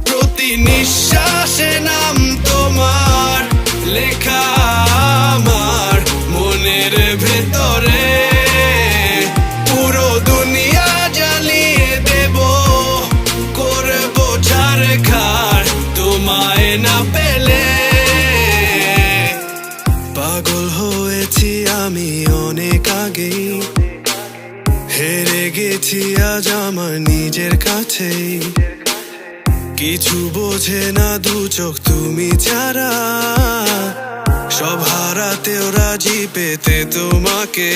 প্রতি নিঃশ্বাসে নাম তোমার লেখা আমার মনের ভেতরে। পুরো দুনিয়া জ্বালিয়ে দেব, করবো ছারখার তোমায় না পেলে। পাগল হয়েছি আমি অনেক আগেই, হেরে গেছি আজ আমার নিজের কাছেই। কিছু বোঝে না দু চোখ তুমি ছাড়া, সব হারাতেও রাজি পেতে তোমাকে।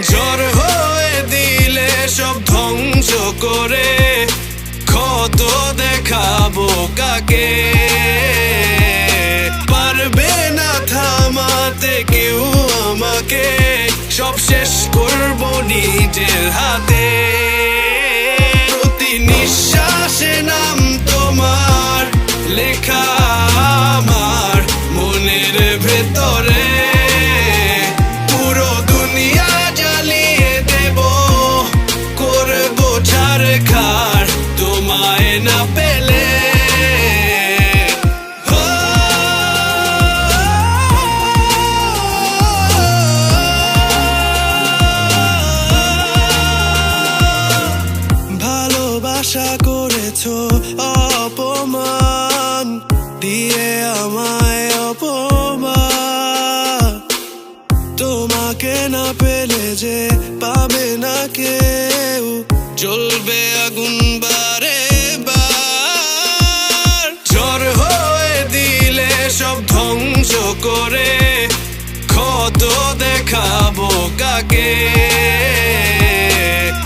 ঝড় হয়ে দিলে সব ধ্বংস করে, ক্ষত দেখাবো কাকে। পারবে না থামাতে কেউ আমাকে, সব শেষ করবো নিজের হাতে। প্রতি নিঃশ্বাসে নাম তোমার লেখা আমার মনের ভেতরে। পুরো দুনিয়া জ্বালিয়ে দেব, করবো ছারখার তোমায় না পেলে। আশা করেছো অপমান দিয়ে আমায়, অপমান। তোমাকে না পেলে যে পাবে না কেউ, জ্বলবে আগুন বারে বার। ঝড় হয়ে দিলে সব ধ্বংস করে, ক্ষত দেখাবো কাকে।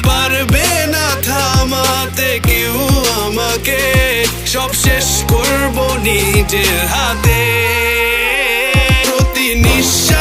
পারবে না থামাতে কেউ আমাকে, সব শেষ করবো নিজের হাতে। প্রতি নিঃশ্বাস